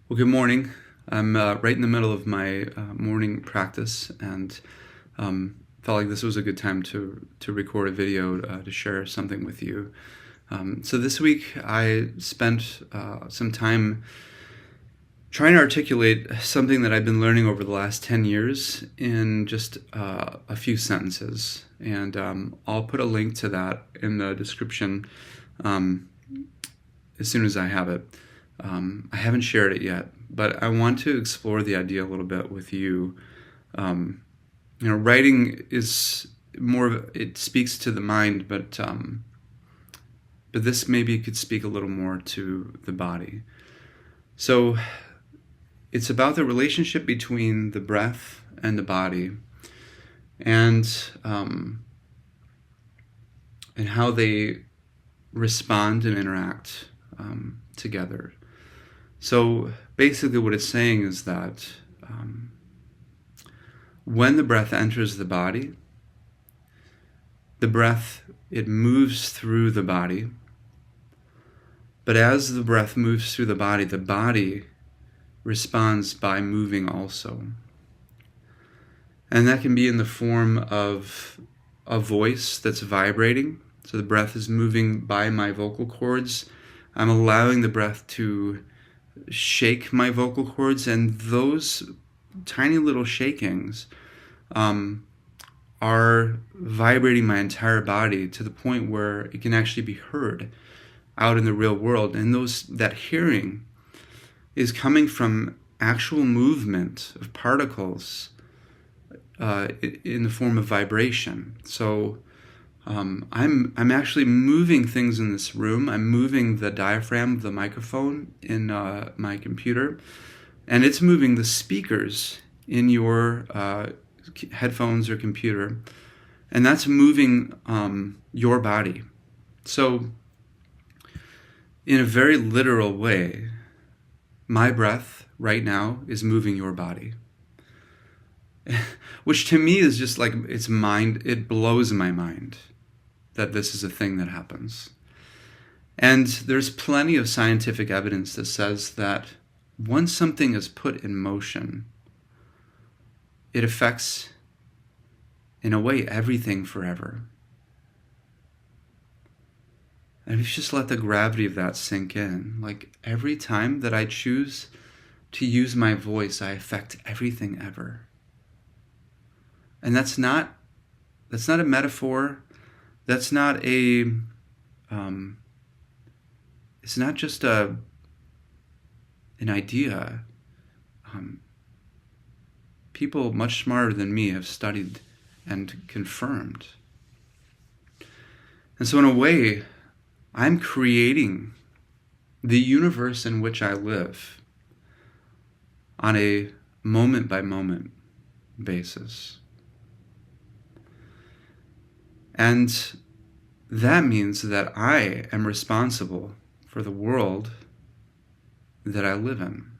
Well, good morning. I'm right in the middle of my morning practice, and felt like this was a good time to record a video to share something with you. So this week I spent some time trying to articulate something that I've been learning over the last 10 years in just a few sentences. And I'll put a link to that in the description as soon as I have it. I haven't shared it yet, but I want to explore the idea a little bit with you. Writing is more of, it speaks to the mind, but this maybe could speak a little more to the body. So it's about the relationship between the breath and the body, and how they respond and interact together. So basically what it's saying is that when the breath enters the body, it moves through the body. But as the breath moves through the body responds by moving also. And that can be in the form of a voice that's vibrating. So the breath is moving by my vocal cords. I'm allowing the breath to shake my vocal cords, and those tiny little shakings are vibrating my entire body to the point where it can actually be heard out in the real world. And that hearing is coming from actual movement of particles in the form of vibration. So I'm actually moving things in this room. I'm moving the diaphragm of the microphone in my computer, and it's moving the speakers in your headphones or computer, and that's moving your body. So in a very literal way, my breath right now is moving your body. Which to me is just like, it blows my mind that this is a thing that happens. And there's plenty of scientific evidence that says that once something is put in motion, it affects, in a way, everything forever. And if you just let the gravity of that sink in, like every time that I choose to use my voice, I affect everything ever. And that's not a metaphor. That's not it's not just an idea. People much smarter than me have studied and confirmed. And so in a way, I'm creating the universe in which I live on a moment-by-moment basis. And that means that I am responsible for the world that I live in.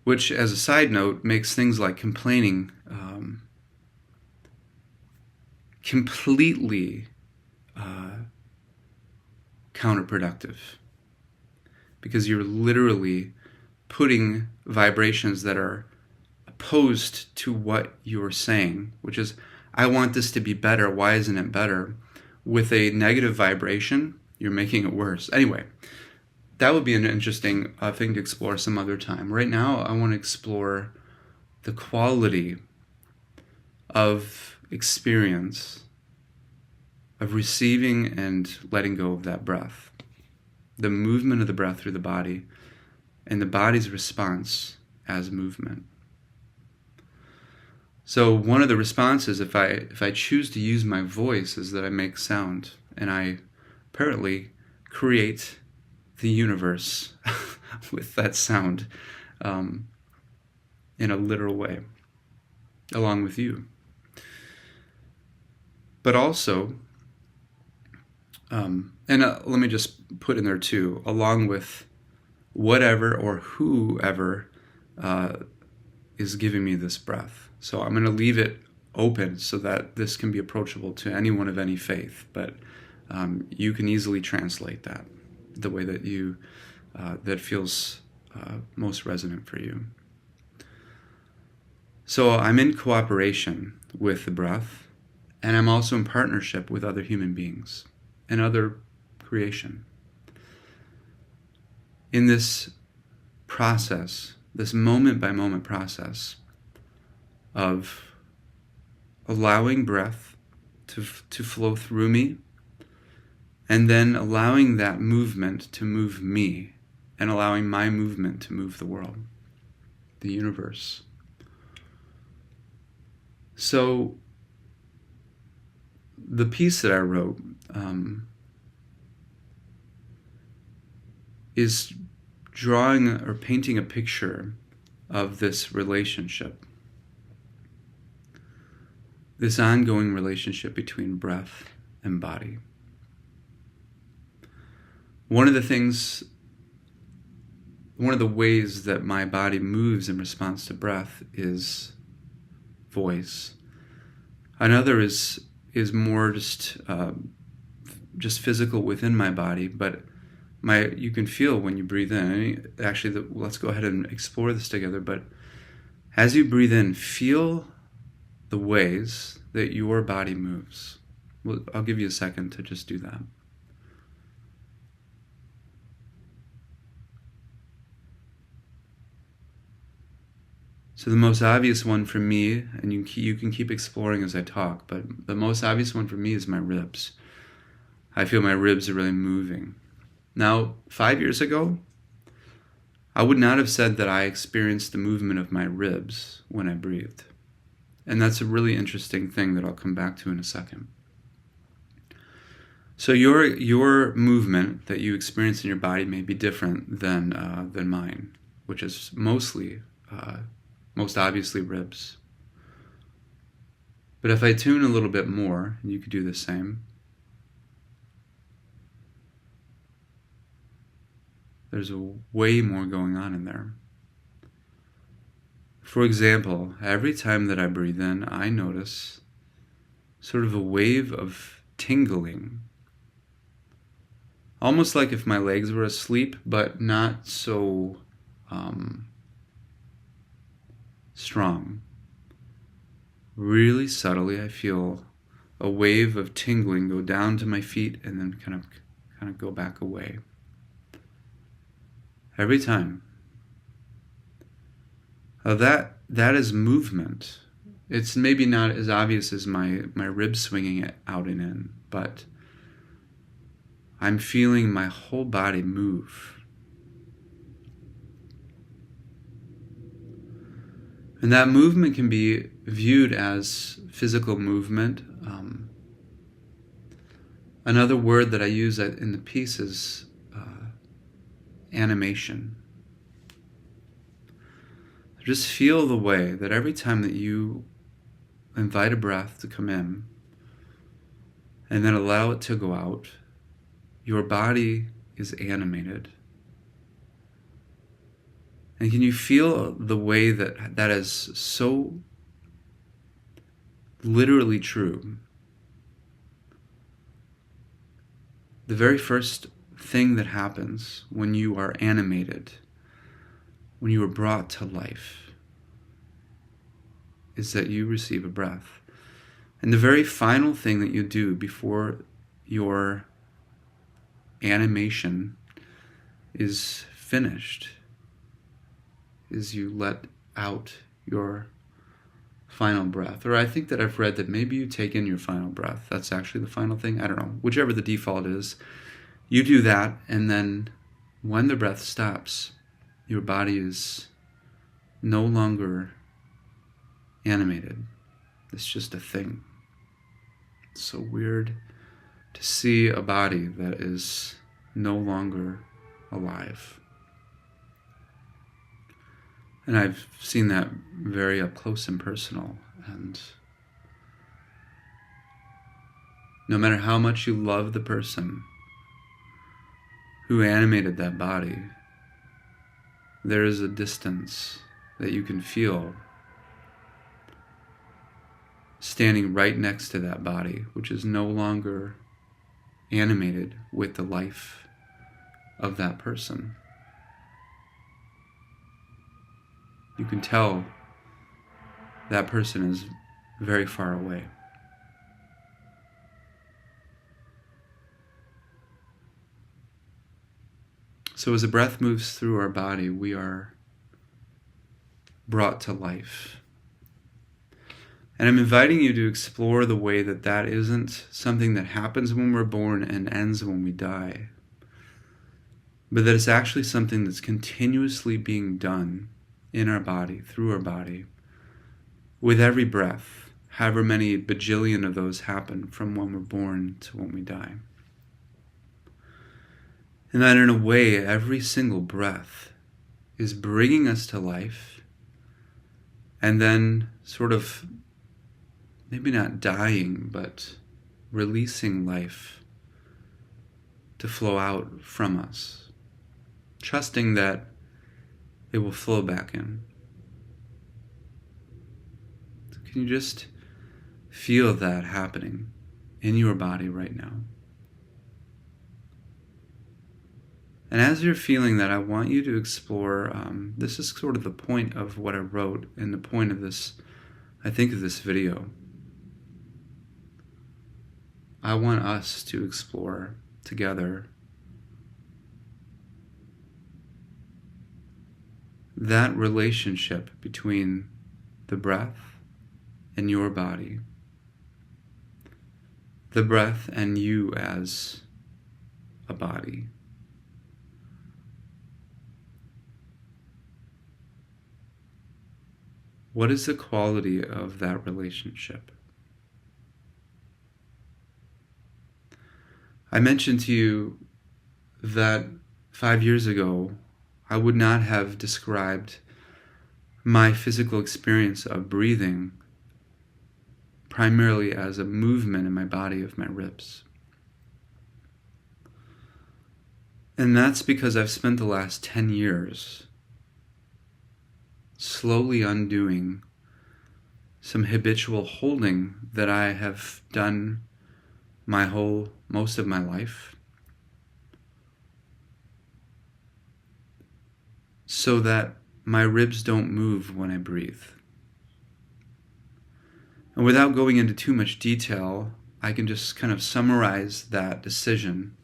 Which, as a side note, makes things like complaining completely counterproductive. Because you're literally putting vibrations that are opposed to what you're saying, which is, I want this to be better, why isn't it better? With a negative vibration, you're making it worse. Anyway, that would be an interesting thing to explore some other time. Right now, I want to explore the quality of experience of receiving and letting go of that breath. The movement of the breath through the body, and the body's response as movement. So one of the responses, if I choose to use my voice, is that I make sound, and I apparently create the universe with that sound in a literal way, along with you. But also, let me just put in there too, along with whatever or whoever is giving me this breath. So I'm going to leave it open so that this can be approachable to anyone of any faith, but you can easily translate that the way that you that feels most resonant for you. So I'm in cooperation with the breath, and I'm also in partnership with other human beings and other creation. In this process, this moment-by-moment process of allowing breath to flow through me, and then allowing that movement to move me, and allowing my movement to move the world, the universe. So the piece that I wrote is drawing or painting a picture of this relationship, this ongoing relationship between breath and body. One of the ways that my body moves in response to breath is voice. Another is more just physical within my body, but you can feel when you breathe in. Actually, let's go ahead and explore this together. But as you breathe in, feel the ways that your body moves. Well, I'll give you a second to just do that. So the most obvious one for me, and you can keep exploring as I talk, but the most obvious one for me is my ribs. I feel my ribs are really moving. Now, 5 years ago, I would not have said that I experienced the movement of my ribs when I breathed. And that's a really interesting thing that I'll come back to in a second. So your movement that you experience in your body may be different than mine, which is most obviously ribs. But if I tune a little bit more, and you could do the same, there's way more going on in there. For example, every time that I breathe in, I notice sort of a wave of tingling. Almost like if my legs were asleep, but not so strong. Really subtly, I feel a wave of tingling go down to my feet and then kind of go back away. Every time. That is movement. It's maybe not as obvious as my ribs swinging out and in, but I'm feeling my whole body move. And that movement can be viewed as physical movement. Another word that I use in the piece is animation. Just feel the way that every time that you invite a breath to come in and then allow it to go out, your body is animated. And can you feel the way that is so literally true? The very first thing that happens when you are animated, when you are brought to life, is that you receive a breath. And the very final thing that you do before your animation is finished is you let out your final breath. Or I think that I've read that maybe you take in your final breath. That's actually the final thing. I don't know. Whichever the default is, you do that, and then when the breath stops, your body is no longer animated. It's just a thing. It's so weird to see a body that is no longer alive. And I've seen that very up close and personal. And no matter how much you love the person who animated that body, there is a distance that you can feel standing right next to that body, which is no longer animated with the life of that person. you can tell that person is very far away. So as the breath moves through our body, we are brought to life. And I'm inviting you to explore the way that that isn't something that happens when we're born and ends when we die, but that it's actually something that's continuously being done in our body, through our body, with every breath, however many bajillion of those happen from when we're born to when we die. And that in a way, every single breath is bringing us to life, and then sort of maybe not dying, but releasing life to flow out from us, trusting that it will flow back in. So can you just feel that happening in your body right now? And as you're feeling that, I want you to explore, this is sort of the point of what I wrote and the point of this, I think, of this video. I want us to explore together that relationship between the breath and your body, the breath and you as a body. What is the quality of that relationship? I mentioned to you that 5 years ago, I would not have described my physical experience of breathing primarily as a movement in my body of my ribs. And that's because I've spent the last 10 years slowly undoing some habitual holding that I have done most of my life, so that my ribs don't move when I breathe. And without going into too much detail, I can just kind of summarize that decision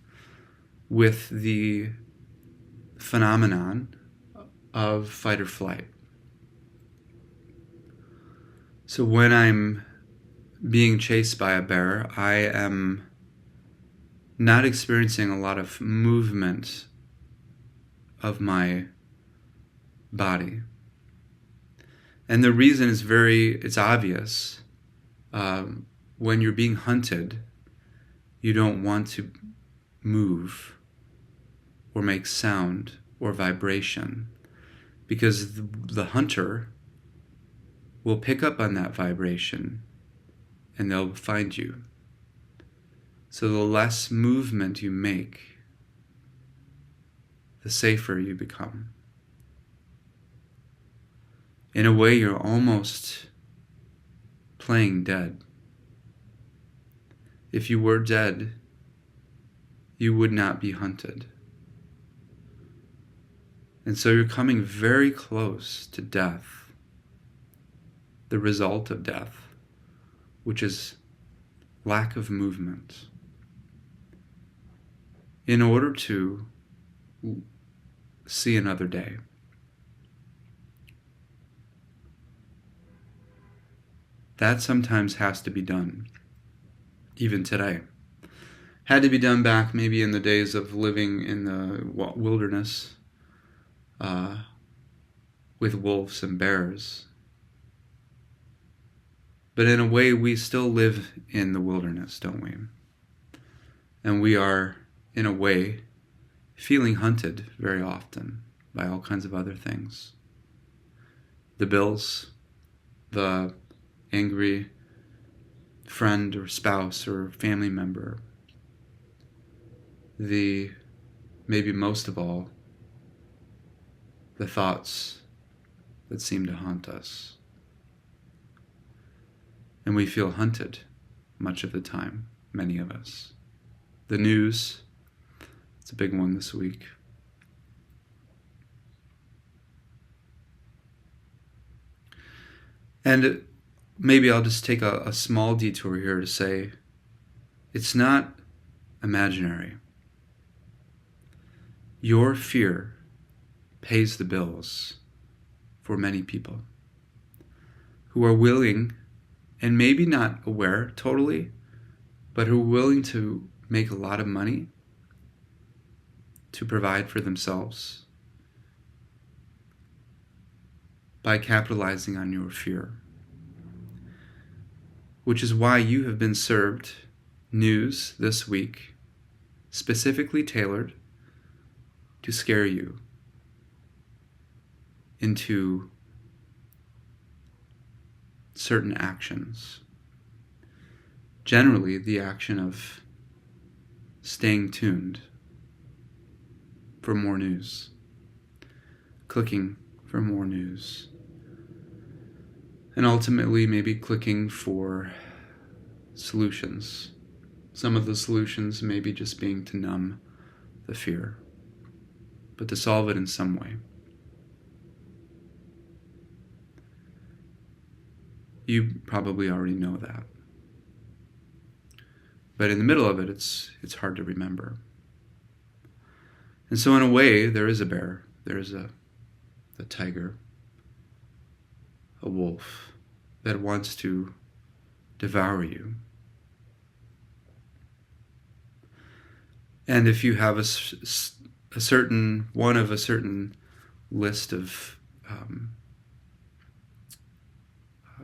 with the phenomenon of fight or flight. So when I'm being chased by a bear, I am not experiencing a lot of movement of my body. And the reason is it's obvious. When you're being hunted, you don't want to move or make sound or vibration, because the hunter will pick up on that vibration and they'll find you. So the less movement you make, the safer you become. In a way, you're almost playing dead. If you were dead, you would not be hunted. And so you're coming very close to death, the result of death, which is lack of movement, in order to see another day. That sometimes has to be done, even today. Had to be done back maybe in the days of living in the wilderness with wolves and bears. But in a way, we still live in the wilderness, don't we? And we are, in a way, feeling hunted very often by all kinds of other things. The bills, the angry friend or spouse or family member, maybe most of all, the thoughts that seem to haunt us. And we feel hunted much of the time, many of us. The news, it's a big one this week. And maybe I'll just take a small detour here to say it's not imaginary. Your fear pays the bills for many people who are willing, and maybe not aware totally, but who are willing to make a lot of money to provide for themselves by capitalizing on your fear. Which is why you have been served news this week specifically tailored to scare you into certain actions. Generally, the action of staying tuned for more news, clicking for more news, and ultimately maybe clicking for solutions. Some of the solutions maybe just being to numb the fear, but to solve it in some way. You probably already know that. But in the middle of it, it's hard to remember. And so in a way, there is a bear, there is a tiger, a wolf that wants to devour you. And if you have a certain list of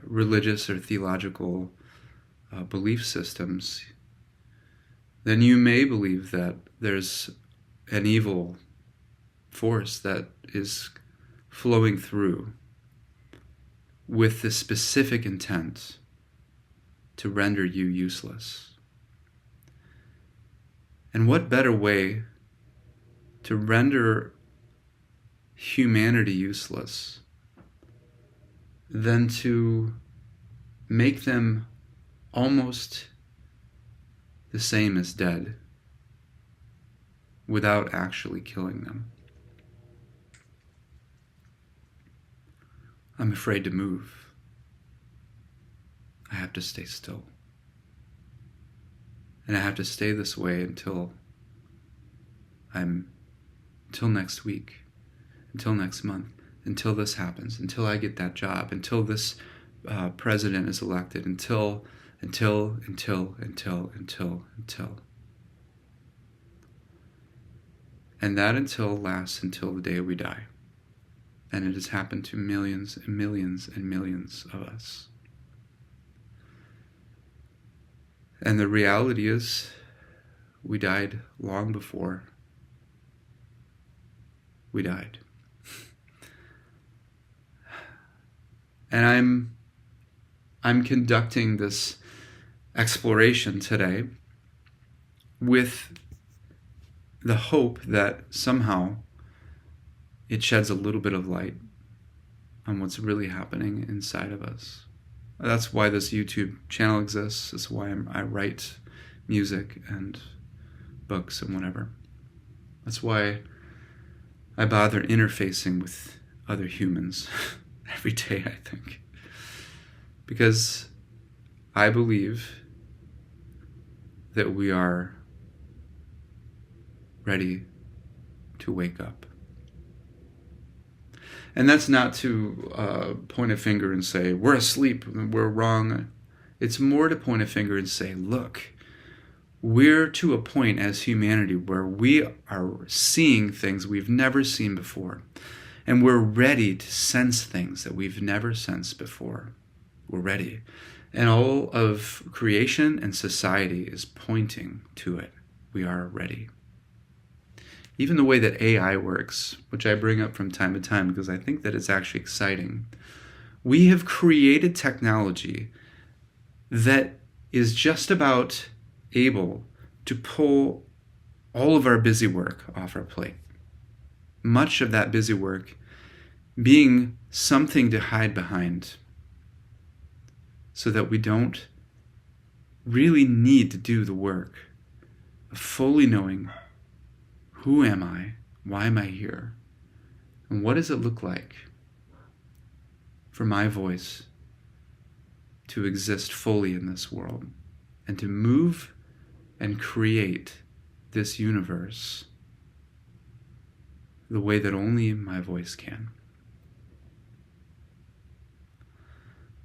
religious or theological belief systems, then you may believe that there's an evil force that is flowing through with the specific intent to render you useless. And what better way to render humanity useless than to make them almost the same as dead without actually killing them? I'm afraid to move. I have to stay still. And I have to stay this way until next week, until next month, until this happens, until I get that job, until this president is elected, until. And that until lasts until the day we die. And it has happened to millions and millions and millions of us. And the reality is, we died long before we died. And I'm conducting this exploration today with the hope that somehow it sheds a little bit of light on what's really happening inside of us. That's why this YouTube channel exists. That's why I write music and books and whatever. That's why I bother interfacing with other humans every day, I think. Because I believe that we are ready to wake up. And that's not to point a finger and say, we're asleep, we're wrong. It's more to point a finger and say, look, we're to a point as humanity where we are seeing things we've never seen before. And we're ready to sense things that we've never sensed before. We're ready. And all of creation and society is pointing to it. We are ready. Even the way that AI works, which I bring up from time to time because I think that it's actually exciting. We have created technology that is just about able to pull all of our busy work off our plate. Much of that busy work being something to hide behind so that we don't really need to do the work of fully knowing, who am I? Why am I here? And what does it look like for my voice to exist fully in this world and to move and create this universe the way that only my voice can.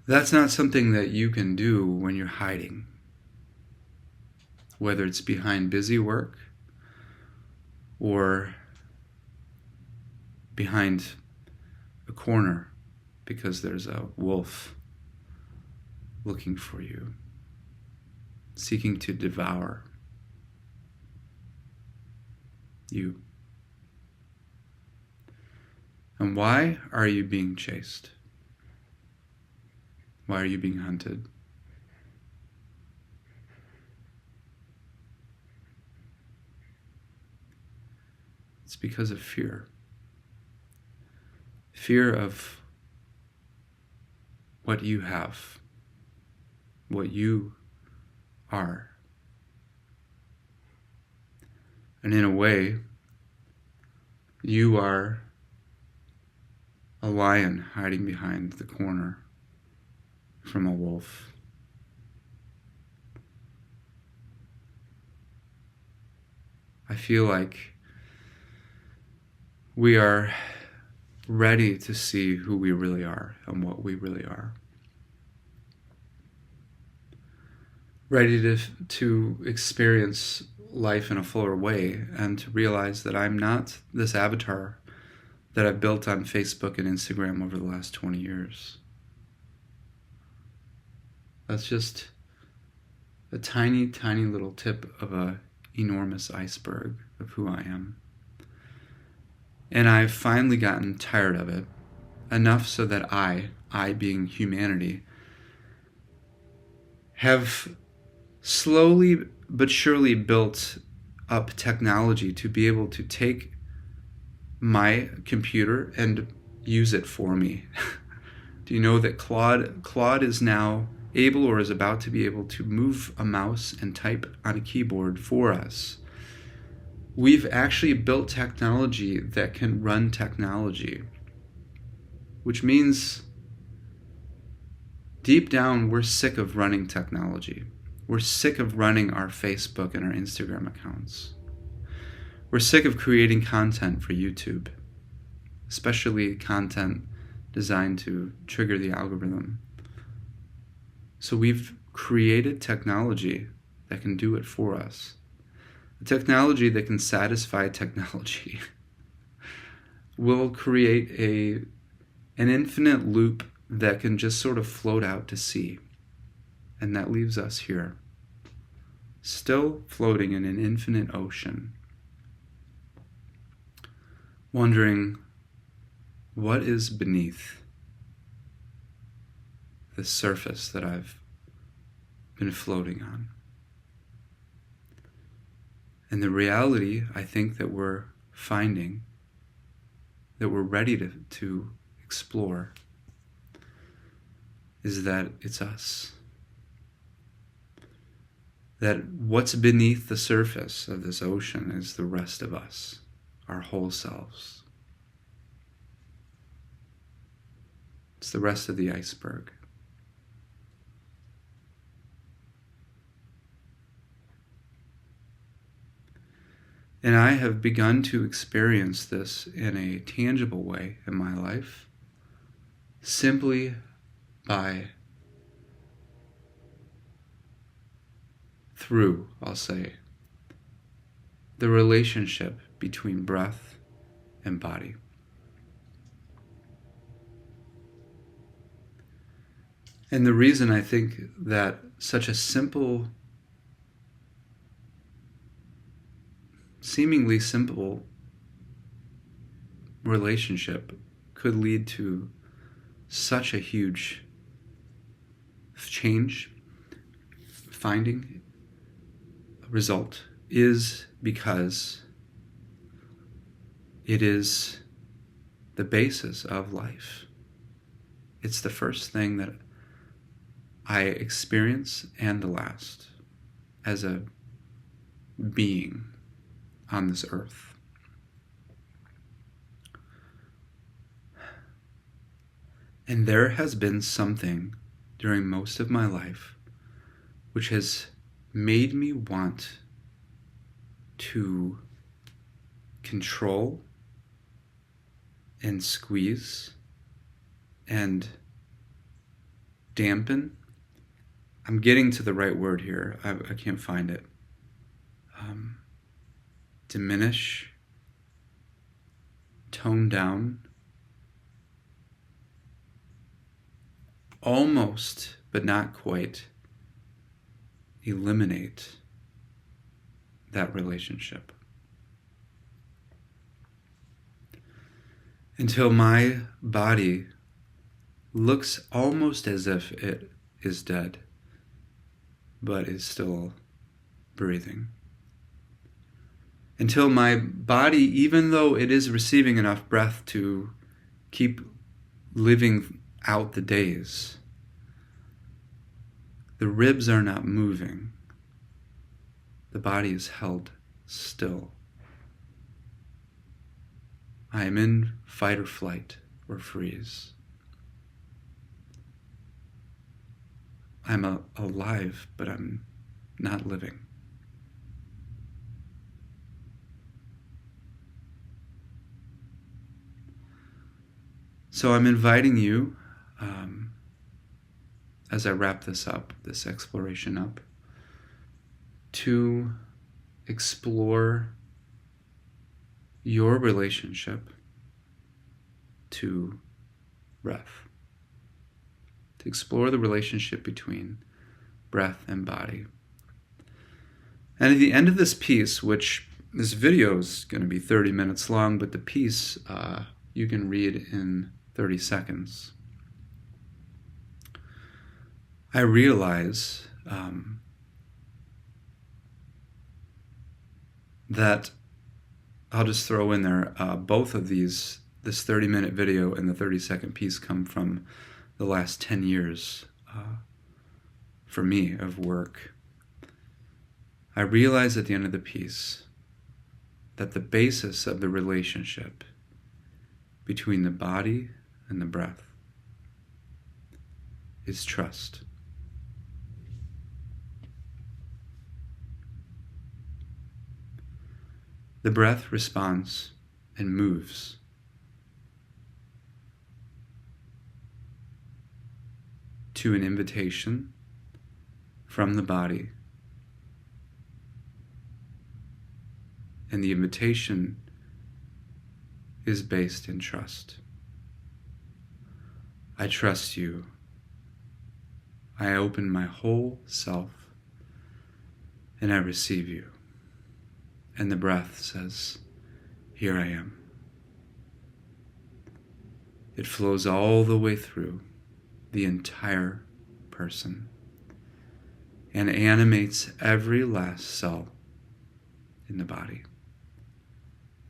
That's not something that you can do when you're hiding, whether it's behind busy work or behind a corner because there's a wolf looking for you, seeking to devour you. And why are you being chased? Why are you being hunted? It's because of fear. Fear of what you have, what you are. And in a way, you are a lion hiding behind the corner from a wolf. I feel like we are ready to see who we really are and what we really are. Ready to experience life in a fuller way and to realize that I'm not this avatar that I've built on Facebook and Instagram over the last 20 years. That's just a tiny, tiny little tip of an enormous iceberg of who I am. And I've finally gotten tired of it, enough so that I being humanity, have slowly but surely built up technology to be able to take my computer and use it for me. Do you know that Claude is now able or is about to be able to move a mouse and type on a keyboard for us? We've actually built technology that can run technology, which means deep down we're sick of running technology. We're sick of running our Facebook and our Instagram accounts. We're sick of creating content for YouTube, especially content designed to trigger the algorithm. So we've created technology that can do it for us. A technology that can satisfy technology will create an infinite loop that can just sort of float out to sea. And that leaves us here, still floating in an infinite ocean, wondering what is beneath the surface that I've been floating on. And the reality, I think, that we're finding, that we're ready to explore, is that it's us. That what's beneath the surface of this ocean is the rest of us, our whole selves. It's the rest of the iceberg. And I have begun to experience this in a tangible way in my life, simply through, I'll say, the relationship between breath and body. And the reason I think that such a simple, seemingly simple relationship could lead to such a huge change, finding a result, is because it is the basis of life. It's the first thing that I experience and the last as a being on this earth. And there has been something during most of my life, which has made me want to control and squeeze and dampen. I'm getting to the right word here. I can't find it. Diminish, tone down, almost, but not quite, eliminate that relationship. Until my body looks almost as if it is dead, but is still breathing. Until my body, even though it is receiving enough breath to keep living out the days, the ribs are not moving. The body is held still. I am in fight or flight or freeze. I'm alive, but I'm not living. So I'm inviting you, as I wrap this up, this exploration up, to explore your relationship to breath. To explore the relationship between breath and body. And at the end of this piece, which this video is going to be 30 minutes long, but the piece you can read in 30 seconds. I realize that I'll just throw in there, both of these, this 30-minute video and the 30-second piece, come from the last 10 years for me of work. I realize at the end of the piece that the basis of the relationship between the body and the breath is trust. The breath responds and moves to an invitation from the body, and the invitation is based in trust. I trust you. I open my whole self and I receive you. And the breath says, here I am. It flows all the way through the entire person and animates every last cell in the body.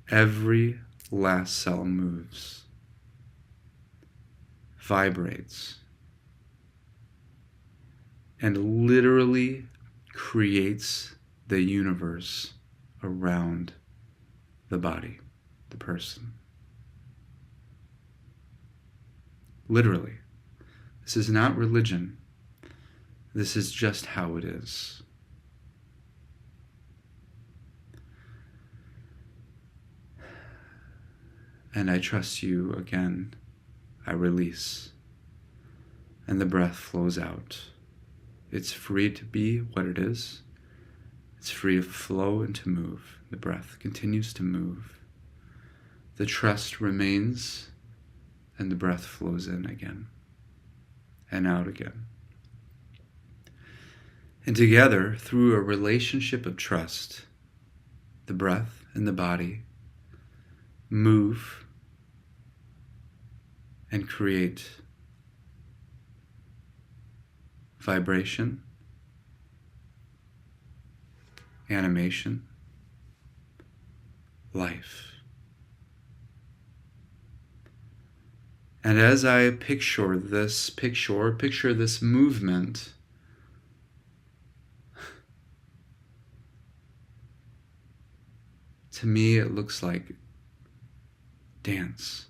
Every last cell moves, vibrates, and literally creates the universe around the body, the person. Literally. This is not religion. This is just how it is. And I trust you again. I release. And the breath flows out. It's free to be what it is. It's free to flow and to move. The breath continues to move. The trust remains, and the breath flows in again and out again. And together, through a relationship of trust, the breath and the body move and create vibration, animation, life. And as I picture this movement, to me it looks like dance.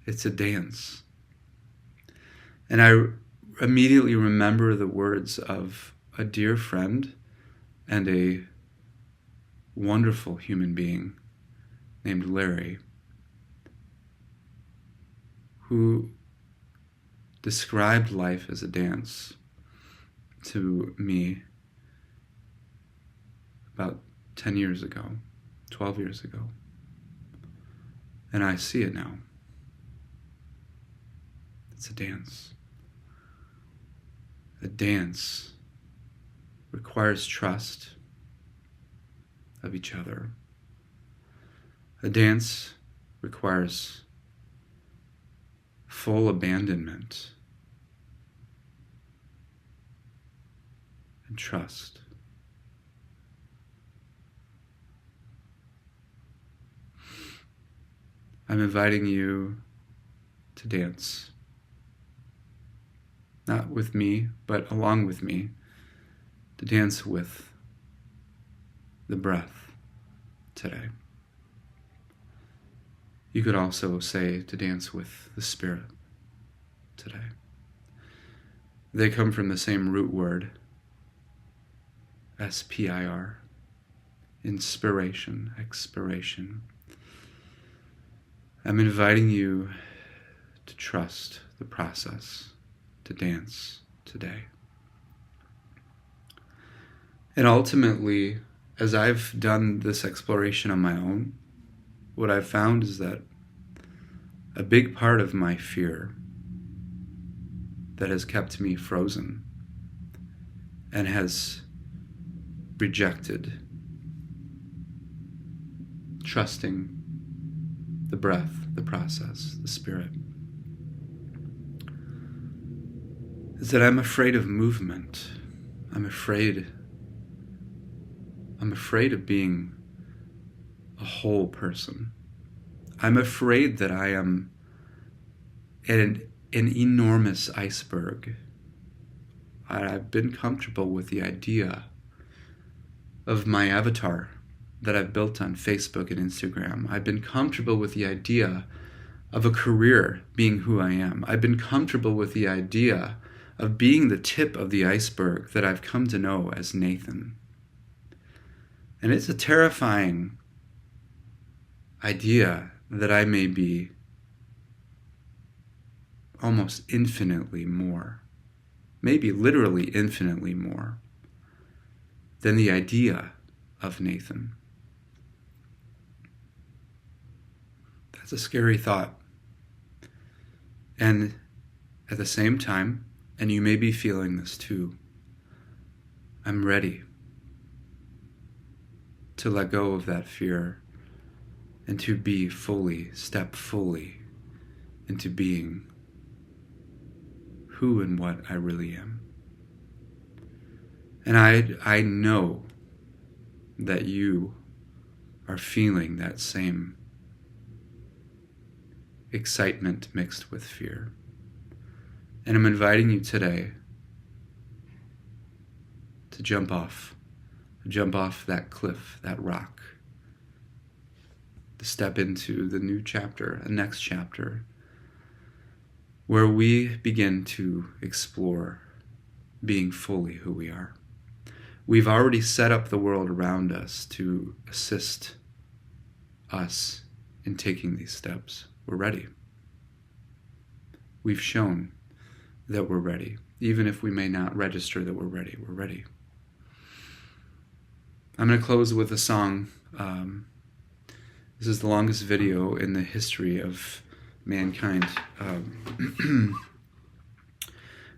It's a dance. And I immediately remember the words of a dear friend and a wonderful human being named Larry, who described life as a dance to me about 10 years ago, 12 years ago. And I see it now. It's a dance. A dance requires trust of each other. A dance requires full abandonment and trust. I'm inviting you to dance. Not with me, but along with me, to dance with the breath today. You could also say to dance with the Spirit today. They come from the same root word, S-P-I-R, inspiration, expiration. I'm inviting you to trust the process, to dance today. And ultimately, as I've done this exploration on my own, what I've found is that a big part of my fear that has kept me frozen and has rejected trusting the breath, the process, the Spirit, is that I'm afraid of movement. I'm afraid of being a whole person. I'm afraid that I am an enormous iceberg. I've been comfortable with the idea of my avatar that I've built on Facebook and Instagram. I've been comfortable with the idea of a career being who I am. I've been comfortable with the idea of being the tip of the iceberg that I've come to know as Nathan. And it's a terrifying idea that I may be almost infinitely more, maybe literally infinitely more, than the idea of Nathan. That's a scary thought. And at the same time, and you may be feeling this too, I'm ready to let go of that fear and to be fully, step fully into being who and what I really am. And I know that you are feeling that same excitement mixed with fear. And I'm inviting you today to jump off that cliff, that rock, to step into the new chapter, a next chapter, where we begin to explore being fully who we are. We've already set up the world around us to assist us in taking these steps. We're ready. We've shown that we're ready. Even if we may not register that we're ready, we're ready. I'm going to close with a song. This is the longest video in the history of mankind.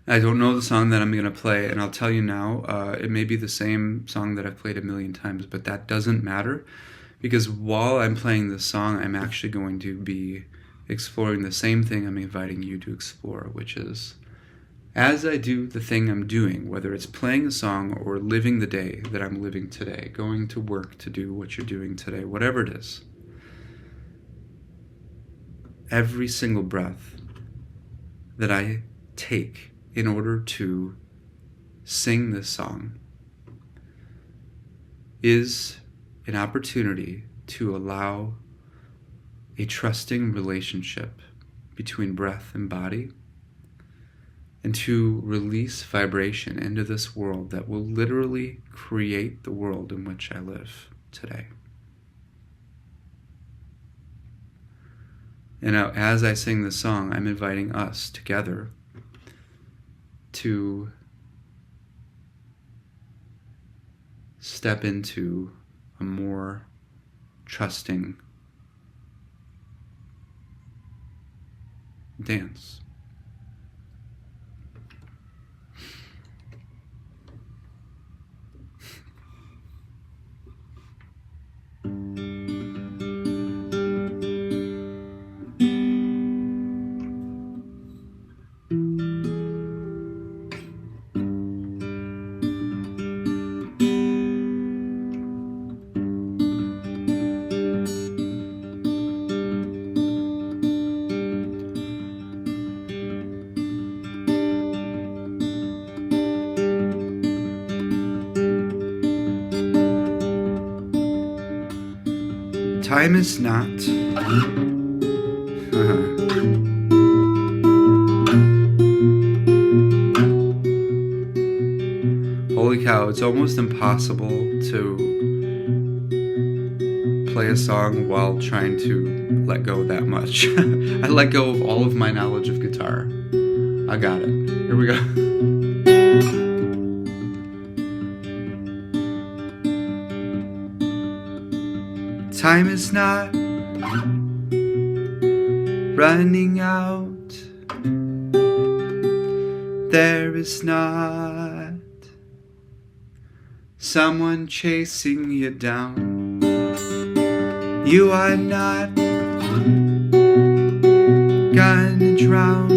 I don't know the song that I'm going to play, and I'll tell you now, it may be the same song that I've played a million times, but that doesn't matter, because while I'm playing this song, I'm actually going to be exploring the same thing I'm inviting you to explore, which is, as I do the thing I'm doing, whether it's playing a song or living the day that I'm living today, going to work to do what you're doing today, whatever it is, every single breath that I take in order to sing this song is an opportunity to allow a trusting relationship between breath and body and to release vibration into this world that will literally create the world in which I live today. And now, as I sing this song, I'm inviting us together to step into a more trusting dance. Time is not. Holy cow, it's almost impossible to play a song while trying to let go that much. I let go of all of my knowledge of guitar. I got it. Here we go. Time is not running out. There is not someone chasing you down. You are not gonna drown.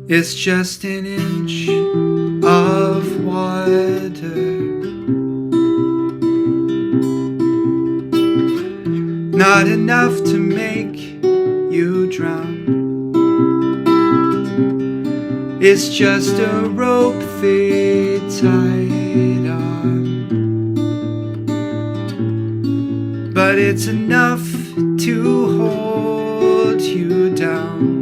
It's just an inch of water, not enough to make you drown. It's just a rope they tied on, but it's enough to hold you down.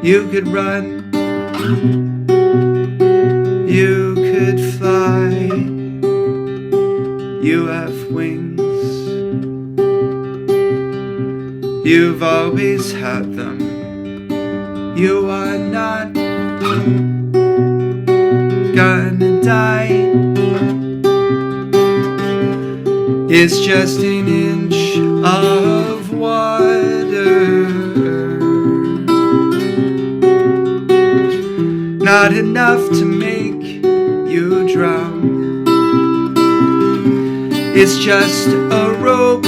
You could run, you could fly, you have wings, you've always had them. You are not gonna die. It's just an inch of water, not enough to make you drown. It's just a rope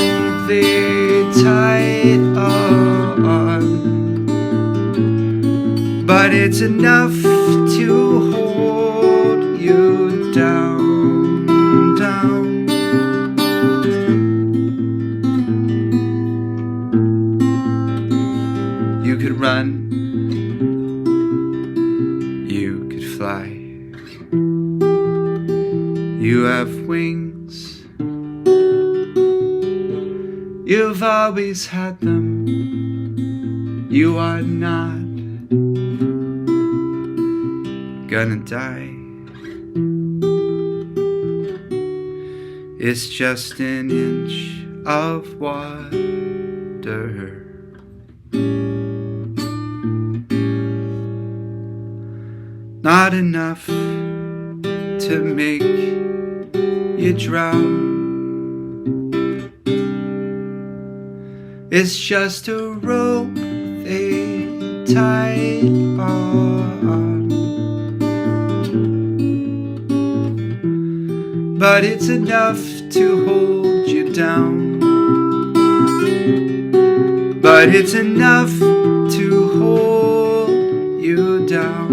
they tied on, but it's enough to hold you down, down. You could run, you could fly, you have wings, you've always had them. You are not gonna die. It's just an inch of water, not enough to make you drown. It's just a rope they tied on, but it's enough to hold you down. But it's enough to hold you down.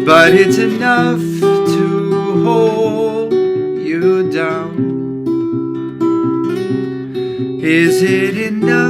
But it's enough to hold you down. Is it enough?